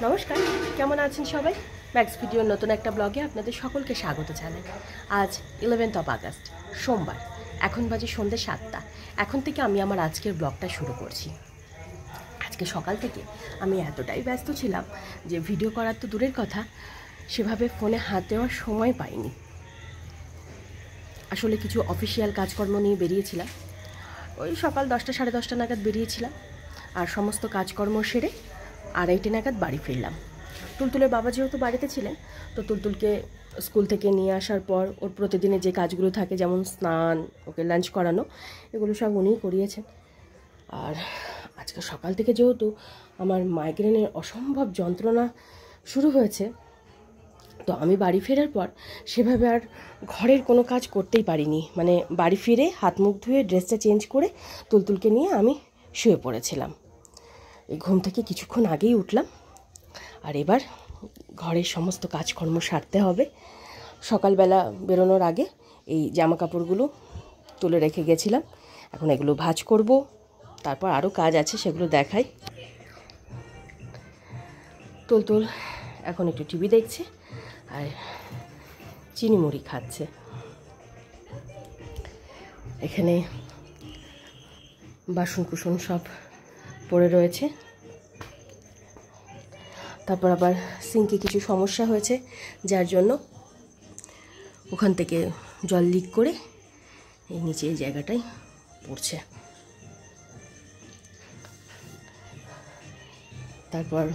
নমস্কার, কেমন আছেন সবাই? ম্যাক্স ভিডিওর নতুন একটা ব্লগে আপনাদের সকলকে স্বাগত জানাই। আজ 11th আগস্ট, সোমবার। এখন বাজে সন্ধ্যে 7টা। এখন থেকে আমি আমার আজকের ব্লগটা শুরু করছি। আজকে সকাল থেকে আমি এতটাই ব্যস্ত ছিলাম যে ভিডিও করার তো দূরের কথা, সেভাবে ফোনে হাত দেওয়ার সময় পাইনি। আসলে কিছু অফিসিয়াল কাজকর্ম নিয়ে বেরিয়েছিলাম। ওই সকাল 10টা সাড়ে 10টা নাগাদ বেরিয়েছিলাম, আর সমস্ত কাজকর্ম সেরে 2:30 নাগাদ বাড়ি ফিরলাম। তুলতুলের বাবা যেহেতু বাড়িতে ছিলেন, তো তুলতুলকে স্কুল থেকে নিয়ে আসার পর ওর প্রতিদিনের যে কাজগুলো থাকে, যেমন স্নান, ওকে লাঞ্চ করানো, এগুলো সব উনিই করিয়েছেন। আর আজকে সকাল থেকে যেহেতু আমার মাইগ্রেনের অসম্ভব যন্ত্রণা শুরু হয়েছে, তো আমি বাড়ি ফেরার পর সেভাবে আর ঘরের কোনো কাজ করতেই পারিনি। মানে বাড়ি ফিরে হাত মুখ ধুয়ে ড্রেসটা চেঞ্জ করে তুলতুলকে নিয়ে আমি শুয়ে পড়েছিলাম। এই ঘুম থেকে কিছুক্ষণ আগেই উঠলাম, আর এবার ঘরের সমস্ত কাজকর্ম সারতে হবে। সকালবেলা বেরোনোর আগে এই জামা কাপড়গুলো তুলে রেখে গেছিলাম, এখন এগুলো ভাঁজ করব। তারপর আরও কাজ আছে, সেগুলো দেখাই। তুলতুল এখন একটু টিভি দেখছে আর চিনি মুড়ি খাচ্ছে। এখানে বাসন কুসন সব পড়ে রয়েছে। তারপর আবার সিঙ্কে কিছু সমস্যা হয়েছে, যার জন্য ওখান থেকে জল লিক করে এই নিচে এই জায়গাটায় পড়ছে। তারপর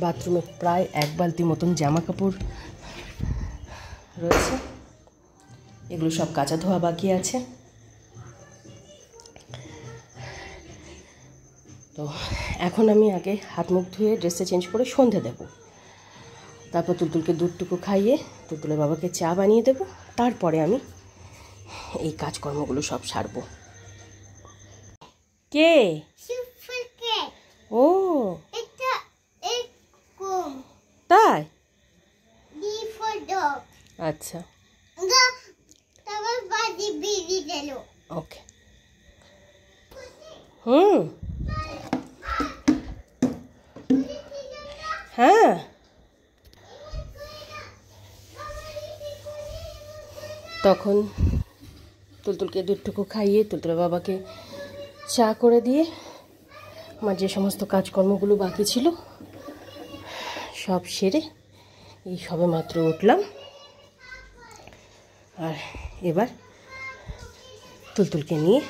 বাথরুমে প্রায় 1 বালতি মতন জামা কাপড় রয়েছে, এগুলো সব কাচা ধোয়া বাকি আছে। তো এখন আমি আগে হাত মুখ ধুয়ে ড্রেসটা চেঞ্জ করে সন্ধে দেব। তারপর তুলতুলকে দুধটুকু খাইয়ে তুলতুলের বাবাকে চা বানিয়ে দেব। তারপরে আমি এই কাজকর্মগুলো সব সারব। কে? ও তাই? আচ্ছা, ওকে। হ্যাঁ, তখন তুলতুলকে দুধটুকু খাইয়ে তুলতুলের বাবাকে চা করে দিয়ে আমার যে সমস্ত কাজকর্মগুলো বাকি ছিল সব সেরে এই সবে মাত্র উঠলাম। আর এবার তুলতুলকে নিয়ে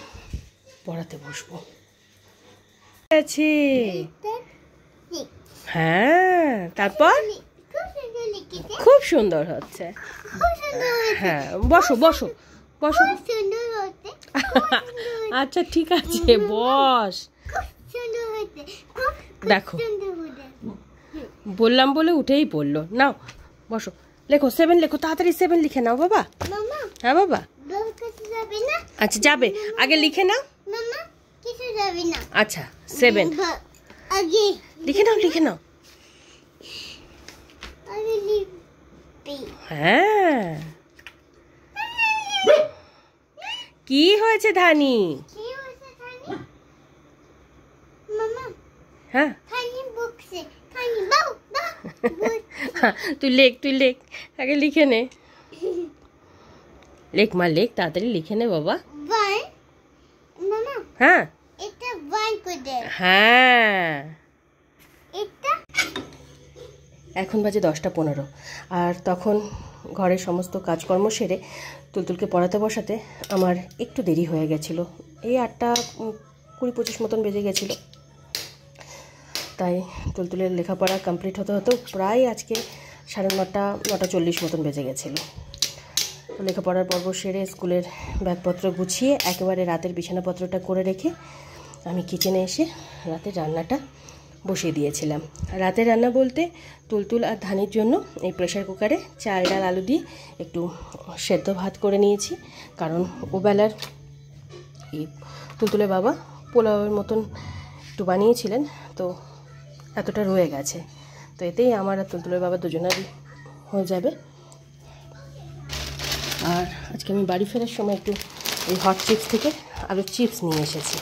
পড়াতে বসবো। আছে, হ্যাঁ, তারপর খুব সুন্দর হচ্ছে। হ্যাঁ, বসো বসো বসো। আচ্ছা ঠিক আছে, বস। দেখো, বললাম বলে উঠেই পড়লো। নাও বসো, লেখো 7 লেখো, তাড়াতাড়ি 7 লিখে নাও বাবা। হ্যাঁ বাবা, আচ্ছা যাবে, আগে লিখে নাও। আচ্ছা 7 লিখে নাও, লিখে নাও। হ্যাঁ, কি হয়েছে ধানি? হ্যাঁ, তুই লেখ, তুই লেখ, আগে লিখে নে। লেখ মা, লেখ, তাড়াতাড়ি লিখে নে বাবা। হ্যাঁ হ্যাঁ, এখন বাজে 10টা 15, আর তখন ঘরের সমস্ত কাজকর্ম সেরে তুলতুলকে পড়াতে বসাতে আমার একটু দেরি হয়ে গেছিলো। এই 8টা 20-25 মতন বেজে গেছিলো। তাই তুলতুলের লেখাপড়া কমপ্লিট হতে হতেও প্রায় আজকে 9:30 9:40 মতন বেজে গেছিলো। তো লেখাপড়ার পর্ব সেরে স্কুলের ব্যাগপত্র গুছিয়ে একেবারে রাতের বিছানাপত্রটা করে রেখে আমি কিচেনে এসে রাতের রান্নাটা বসিয়ে দিয়েছিলাম। রাতের রান্না বলতে তুলতুল আর ধানির জন্য এই প্রেশার কুকারে চাল ডাল আলু দিয়ে একটু সেদ্ধ ভাত করে নিয়েছি। কারণ ওবেলার এই তুলতুলের বাবা পোলাওয়ের মতন একটু বানিয়েছিলেন, তো এতটা রয়ে গেছে, তো এতেই আমার আর তুলতুলের বাবা দুজনেরই হয়ে যাবে। আর আজকে আমি বাড়ি ফেরার সময় একটু এই হট চিপস থেকে আলুর চিপস নিয়ে এসেছি।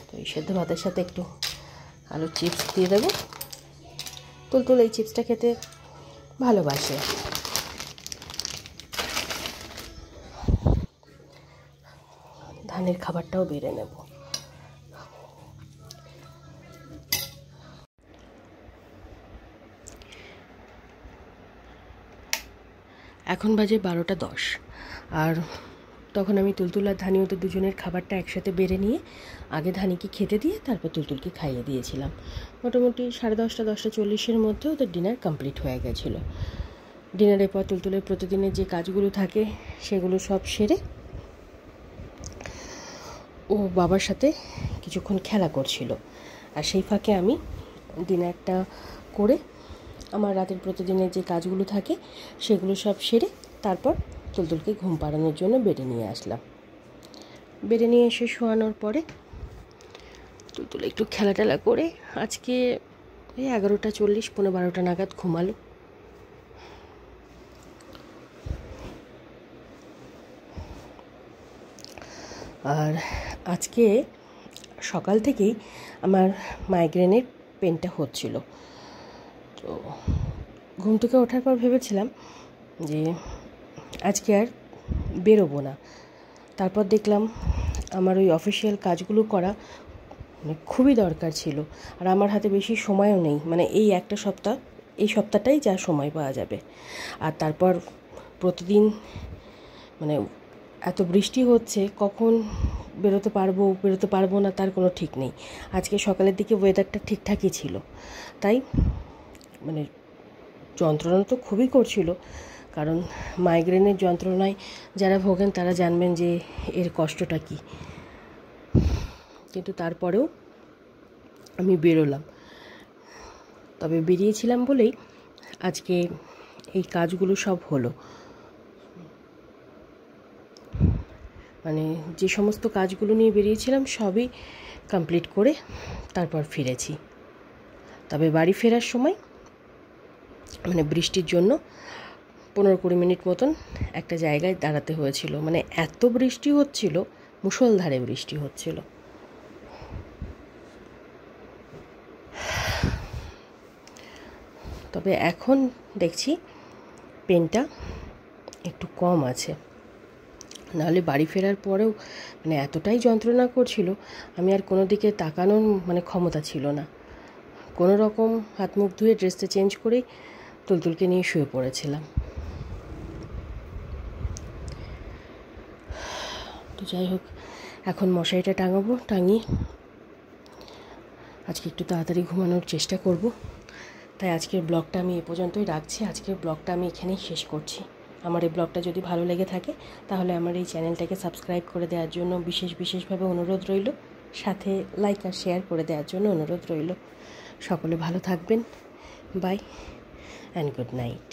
তো এই সেদ্ধ ভাতের সাথে একটু আলু চিপস দিয়ে দেবো। তুলতুল এই চিপসটা খেতে ভালোবাসে। ধানের খাবারটাও বেড়ে নেব। এখন বাজে 12:10, আর তখন আমি তুলতুল আর ধানি ওদের দুজনের খাবারটা একসাথে বেড়ে নিয়ে আগে ধানিকে খেতে দিয়ে তারপর তুলতুলকে খাইয়ে দিয়েছিলাম। মোটামুটি 10:30, 10:40 মধ্যে ওদের ডিনার কমপ্লিট হয়ে গেছিলো। ডিনারের পর তুলতুলের প্রতিদিনের যে কাজগুলো থাকে সেগুলো সব সেরে ও বাবার সাথে কিছুক্ষণ খেলা করছিল, আর সেই ফাঁকে আমি ডিনারটা করে আমার রাতের প্রতিদিনের যে কাজগুলো থাকে সেগুলো সব সেরে তারপর তুলতুলকে ঘুম পাড়ানোর জন্য বেডে নিয়ে আসলাম। বেডে নিয়ে এসে শোয়ানোর পরে তুলতুল একটু খেলা টেলা করে আজকে এই 11:40, 11:15 নাগাদ ঘুমালো। আর আজকে সকাল থেকেই আমার মাইগ্রেনের পেনটা হচ্ছিল, তো ঘুম থেকে ওঠার পর ভেবেছিলাম যে আজকে আর বেরোবো না। তারপর দেখলাম আমার ওই অফিসিয়াল কাজগুলো করা খুবই দরকার ছিল, আর আমার হাতে বেশি সময়ও নেই, মানে এই একটা সপ্তাহ, এই সপ্তাহটাই যা সময় পাওয়া যাবে। আর তারপর প্রতিদিন মানে এত বৃষ্টি হচ্ছে, কখন বেরোতে পারবো না তার কোনো ঠিক নেই। আজকে সকালের দিকে ওয়েদারটা ঠিকঠাকই ছিল, তাই মানে যন্ত্রণা তো খুবই করছিল, কারণ মাইগ্রেনের যন্ত্রণায় যারা ভোগেন তারা জানবেন যে এর কষ্টটা কী। কিন্তু তারপরেও আমি বেরোলাম, তবে বেরিয়েছিলাম বলেই আজকে এই কাজগুলো সব হলো। মানে যে সমস্ত কাজগুলো নিয়ে বেরিয়েছিলাম সবই কমপ্লিট করে তারপর ফিরেছি। তবে বাড়ি ফেরার সময় মানে বৃষ্টির জন্য 15-20 মিনিট মতন একটা জায়গায় দাঁড়াতে হয়েছিল, মানে এত বৃষ্টি হচ্ছিল, মুষলধারে বৃষ্টি হচ্ছিল। তবে এখন দেখছি পেনটা একটু কম আছে, নাহলে বাড়ি ফেরার পরেও মানে এতটাই যন্ত্রণা করছিল, আমি আর কোনো দিকে তাকানোর মানে ক্ষমতা ছিল না। কোনো রকম হাত মুখ ধুয়ে ড্রেসটা চেঞ্জ করেই তুলতুলকে নিয়ে শুয়ে পড়েছিলাম। তো যাই হোক, এখন মশারিটা টাঙাবো, টাঙিয়ে আজকে একটু তাড়াতাড়ি ঘুমানোর চেষ্টা করব। তাই আজকের ব্লগটা আমি এ পর্যন্তই রাখছি। আজকের ব্লগটা আমি এখানেই শেষ করছি। আমার এই ব্লগটা যদি ভালো লেগে থাকে তাহলে আমার এই চ্যানেলটাকে সাবস্ক্রাইব করে দেওয়ার জন্য বিশেষভাবে অনুরোধ রইল, সাথে লাইক আর শেয়ার করে দেওয়ার জন্য অনুরোধ রইল। সকলে ভালো থাকবেন। Bye and good night.